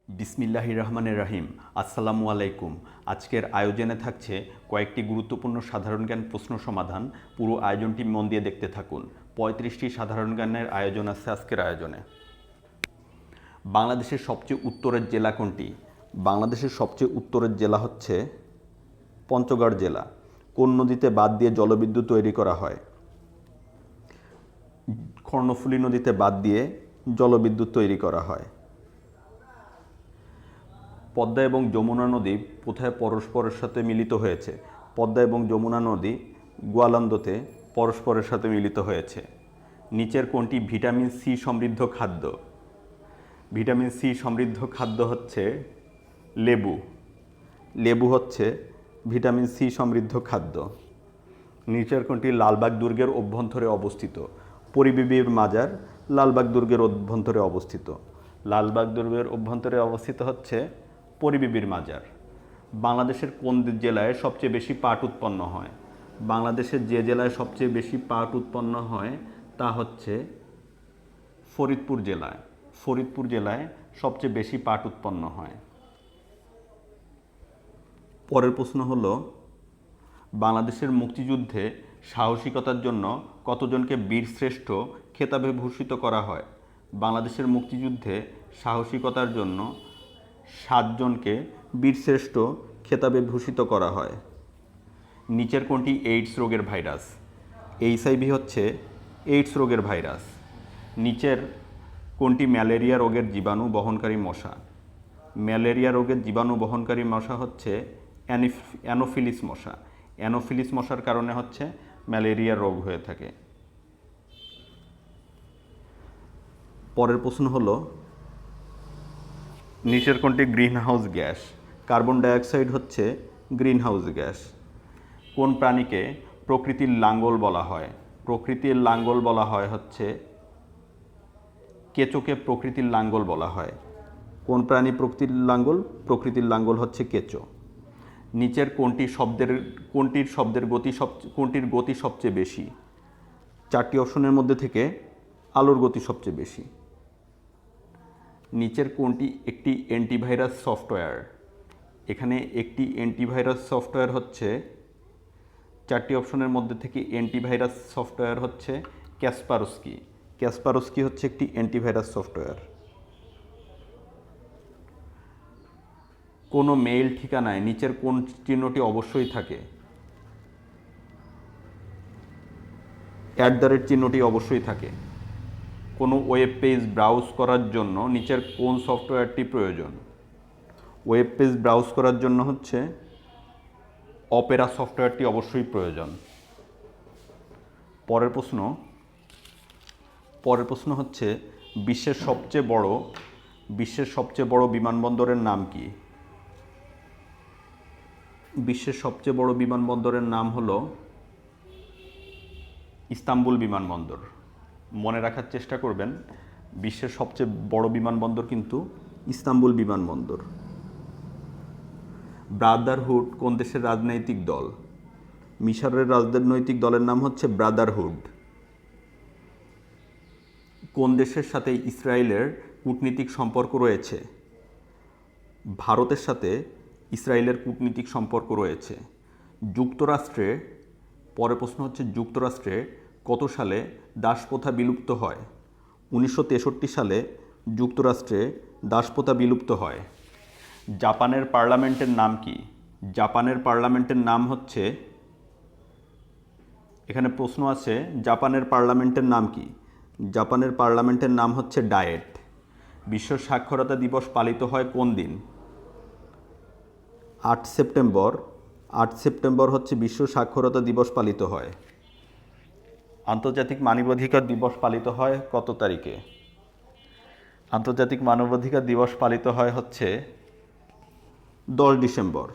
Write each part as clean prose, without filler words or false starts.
বিসমিল্লাহির রহমানির রহিম। আসসালামু আলাইকুম। আজকের আয়োজনে থাকছে কয়েকটি গুরুত্বপূর্ণ সাধারণ জ্ঞান প্রশ্ন সমাধান। পুরো আয়োজনটি মন দিয়ে দেখতে থাকুন। 35টি সাধারণ জ্ঞানের আয়োজন আছে আজকের আয়োজনে। বাংলাদেশের সবচেয়ে উত্তরের জেলা কোনটি? বাংলাদেশের সবচেয়ে উত্তরের জেলা হচ্ছে পঞ্চগড় জেলা। কোন নদীতে বাঁধ দিয়ে জলবিদ্যুৎ তৈরি করা হয়? কর্ণফুলী নদীতে বাঁধ দিয়ে জলবিদ্যুৎ তৈরি করা হয়। পদ্মা এবং যমুনা নদী কোথায় পরস্পরের সাথে মিলিত হয়েছে? পদ্মা এবং যমুনা নদী গোয়ালন্দতে পরস্পরের সাথে মিলিত হয়েছে। নিচের কোনটি ভিটামিন সি সমৃদ্ধ খাদ্য? ভিটামিন সি সমৃদ্ধ খাদ্য হচ্ছে লেবু। লেবু হচ্ছে ভিটামিন সি সমৃদ্ধ খাদ্য। নিচের কোনটি লালবাগ দুর্গের অভ্যন্তরে অবস্থিত? পরিবিবির মাজার লালবাগ দুর্গের অভ্যন্তরে অবস্থিত। লালবাগ দুর্গের অভ্যন্তরে অবস্থিত হচ্ছে পরিবিবির মাজার। বাংলাদেশের কোন জেলায় সবচেয়ে বেশি পাট উৎপন্ন হয়? বাংলাদেশের যে জেলায় সবচেয়ে বেশি পাট উৎপন্ন হয় তা হচ্ছে ফরিদপুর জেলায়। ফরিদপুর জেলায় সবচেয়ে বেশি পাট উৎপন্ন হয়। পরের প্রশ্ন হলো, বাংলাদেশের মুক্তিযুদ্ধে সাহসিকতার জন্য কতজনকে বীরশ্রেষ্ঠ খেতাবে ভূষিত করা হয়? বাংলাদেশের মুক্তিযুদ্ধে সাহসিকতার জন্য 7 জনকে বীরশ্রেষ্ঠ খেতাবে ভূষিত করা হয়। নিচের কোনটি এইডস রোগের ভাইরাস? এইচআইভি হচ্ছে এইডস রোগের ভাইরাস। নিচের কোনটি ম্যালেরিয়া রোগের জীবাণু বহনকারী মশা? ম্যালেরিয়া রোগের জীবাণু বহনকারী মশা হচ্ছে অ্যানোফিলিস মশা। অ্যানোফিলিস মশার কারণে হচ্ছে ম্যালেরিয়া রোগ হয়ে থাকে। পরের প্রশ্ন হলো, নিচের কোনটি গ্রিনহাউস গ্যাস? কার্বন ডাইঅক্সাইড হচ্ছে গ্রিনহাউস গ্যাস। কোন প্রাণীকে প্রকৃতির লাঙ্গল বলা হয়? প্রকৃতির লাঙ্গল বলা হয় হচ্ছে কেঁচোকে প্রকৃতির লাঙ্গল বলা হয়। কোন প্রাণী প্রকৃতির লাঙ্গল? প্রকৃতির লাঙ্গল হচ্ছে কেঁচো। নিচের কোনটির গতি সবচেয়ে বেশি? 4টি অপশনের মধ্যে থেকে আলোর গতি সবচেয়ে বেশি। নিচের কোনটি একটি অ্যান্টিভাইরাস সফটওয়্যার? এখানে একটি অ্যান্টিভাইরাস সফটওয়্যার হচ্ছে 4টি অপশনের মধ্যে থেকে অ্যান্টিভাইরাস সফটওয়্যার হচ্ছে ক্যাসপারস্কি। ক্যাসপারস্কি হচ্ছে একটি অ্যান্টিভাইরাস সফটওয়্যার। কোনো মেইল ঠিকানায় নিচের কোন চিহ্নটি অবশ্যই থাকে? চিহ্নটি অবশ্যই থাকে। কোনো ওয়েব পেজ ব্রাউজ করার জন্য নিচের কোন সফটওয়্যারটি প্রয়োজন? ওয়েব পেজ ব্রাউজ করার জন্য হচ্ছে অপেরা সফটওয়্যারটি অবশ্যই প্রয়োজন। পরের প্রশ্ন হচ্ছে, বিশ্বের সবচেয়ে বড় বিমানবন্দরের নাম কি? বিশ্বের সবচেয়ে বড় বিমানবন্দরের নাম হলো ইস্তাম্বুল বিমানবন্দর। মনে রাখার চেষ্টা করবেন, বিশ্বের সবচেয়ে বড় বিমানবন্দর কিন্তু ইস্তাম্বুল বিমানবন্দর। ব্রাদারহুড কোন দেশের রাজনৈতিক দল? মিশরের রাজনৈতিক দলের নাম হচ্ছে ব্রাদারহুড। কোন দেশের সাথে ইসরায়েলের কূটনীতিক সম্পর্ক রয়েছে? ভারতের সাথে ইসরায়েলের কূটনীতিক সম্পর্ক রয়েছে। পরের প্রশ্ন হচ্ছে, যুক্তরাষ্ট্রে কত সালে দাসপ্রথা বিলুপ্ত হয়? 1963 সালে যুক্তরাষ্ট্রে দাসপ্রথা বিলুপ্ত হয়। জাপানের পার্লামেন্টের নাম কি? জাপানের পার্লামেন্টের নাম হচ্ছে, এখানে প্রশ্ন আছে জাপানের পার্লামেন্টের নাম কি? জাপানের পার্লামেন্টের নাম হচ্ছে ডায়েট। বিশ্ব সাক্ষরতা দিবস পালিত হয় কোন দিন? 8 সেপ্টেম্বর। 8 সেপ্টেম্বর হচ্ছে বিশ্ব সাক্ষরতা দিবস পালিত হয়। আন্তর্জাতিক মানবাধিকার দিবস পালিত হয় কত তারিখে? আন্তর্জাতিক মানবাধিকার দিবস পালিত হয় হচ্ছে 10 ডিসেম্বর।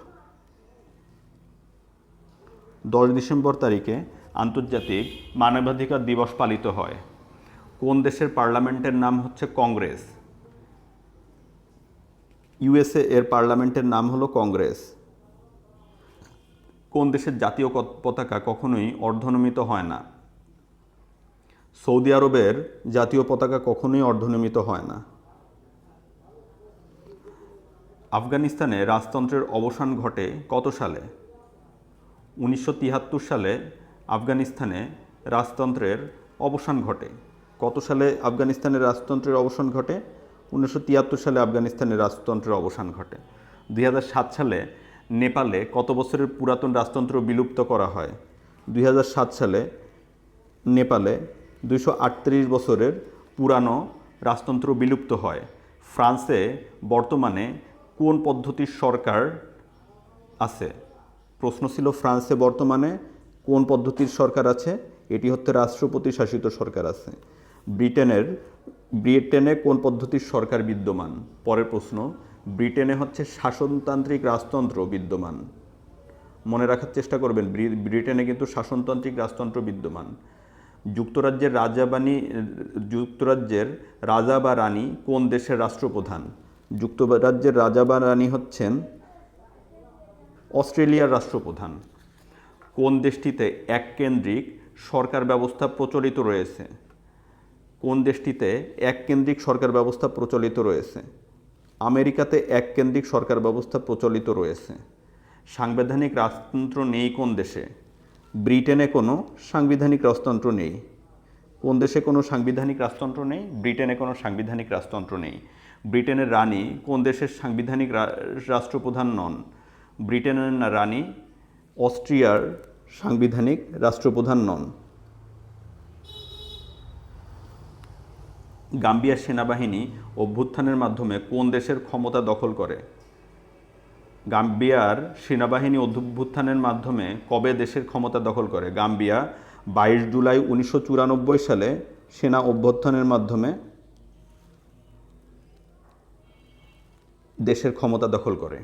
10 ডিসেম্বর তারিখে আন্তর্জাতিক মানবাধিকার দিবস পালিত হয়। কোন দেশের পার্লামেন্টের নাম হচ্ছে কংগ্রেস? ইউএসএ এর পার্লামেন্টের নাম হলো কংগ্রেস। কোন দেশের জাতীয় পতাকা কখনোই অর্ধনমিত হয় না? সৌদি আরবের জাতীয় পতাকা কখনোই অর্ধনমিত হয় না। আফগানিস্তানে রাজতন্ত্রের অবসান ঘটে কত সালে? 1973 সালে আফগানিস্তানে রাজতন্ত্রের অবসান ঘটে। কত সালে আফগানিস্তানের রাজতন্ত্রের অবসান ঘটে? 1973 সালে আফগানিস্তানের রাজতন্ত্রের অবসান ঘটে। 2007 সালে নেপালে কত বছরের পুরাতন রাজতন্ত্র বিলুপ্ত করা হয়? 2007 সালে নেপালে 238 বছরের পুরানো রাজতন্ত্র বিলুপ্ত হয়। ফ্রান্সে বর্তমানে কোন পদ্ধতির সরকার আছে? প্রশ্ন ছিল ফ্রান্সে বর্তমানে কোন পদ্ধতির সরকার আছে? এটি হচ্ছে রাষ্ট্রপতি শাসিত সরকার আছে। ব্রিটেনে কোন পদ্ধতির সরকার বিদ্যমান? পরের প্রশ্ন, ব্রিটেনে হচ্ছে শাসনতান্ত্রিক রাজতন্ত্র বিদ্যমান। মনে রাখার চেষ্টা করবেন, ব্রিটেনে কিন্তু শাসনতান্ত্রিক রাজতন্ত্র বিদ্যমান। যুক্তরাজ্যের রাজা বা রানী কোন দেশের রাষ্ট্রপ্রধান? যুক্তরাজ্যের রাজা বা রানী হচ্ছেন অস্ট্রেলিয়ার রাষ্ট্রপ্রধান। কোন দেশটিতে এককেন্দ্রিক সরকার ব্যবস্থা প্রচলিত রয়েছে? কোন দেশটিতে এককেন্দ্রিক সরকার ব্যবস্থা প্রচলিত রয়েছে? আমেরিকাতে এককেন্দ্রিক সরকার ব্যবস্থা প্রচলিত রয়েছে। সাংবিধানিক রাজতন্ত্র নেই কোন দেশে? ব্রিটেনে কোনো সাংবিধানিক রাজতন্ত্র নেই। কোন দেশে কোনো সাংবিধানিক রাজতন্ত্র নেই? ব্রিটেনে কোনো সাংবিধানিক রাজতন্ত্র নেই। ব্রিটেনের রানী কোন দেশের সাংবিধানিক রাষ্ট্রপ্রধান নন? ব্রিটেনের রানী অস্ট্রিয়ার সাংবিধানিক রাষ্ট্রপ্রধান নন। গাম্বিয়ার সেনাবাহিনী অভ্যুত্থানের মাধ্যমে কোন দেশের ক্ষমতা দখল করে? গাম্বিয়ার সেনাবাহিনী অভ্যুত্থানের মাধ্যমে কবে দেশের ক্ষমতা দখল করে? গাম্বিয়া 22 জুলাই 1994 সালে সেনা অভ্যুত্থানের মাধ্যমে দেশের ক্ষমতা দখল করে।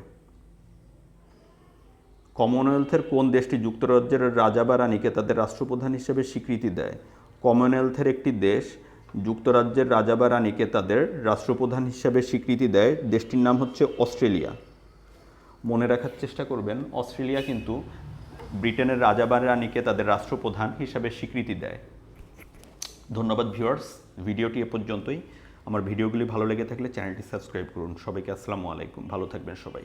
কমনওয়েলথের কোন দেশটি যুক্তরাজ্যের রাজা বা রানীকে তাদের রাষ্ট্রপ্রধান হিসেবে স্বীকৃতি দেয়? কমনওয়েলথের একটি দেশ যুক্তরাজ্যের রাজা বা রানীকে তাদের রাষ্ট্রপ্রধান হিসেবে স্বীকৃতি দেয়। দেশটির নাম হচ্ছে অস্ট্রেলিয়া। মনে রাখার চেষ্টা করবেন, অস্ট্রেলিয়া কিন্তু ব্রিটেনের রাজা বা রানীকে তাদের রাষ্ট্রপ্রধান হিসাবে স্বীকৃতি দেয়। ধন্যবাদ ভিউয়ার্স, ভিডিওটি এ পর্যন্তই। আমার ভিডিওগুলি ভালো লেগে থাকলে চ্যানেলটি সাবস্ক্রাইব করুন। সবাইকে আসসালামু আলাইকুম, ভালো থাকবেন সবাই।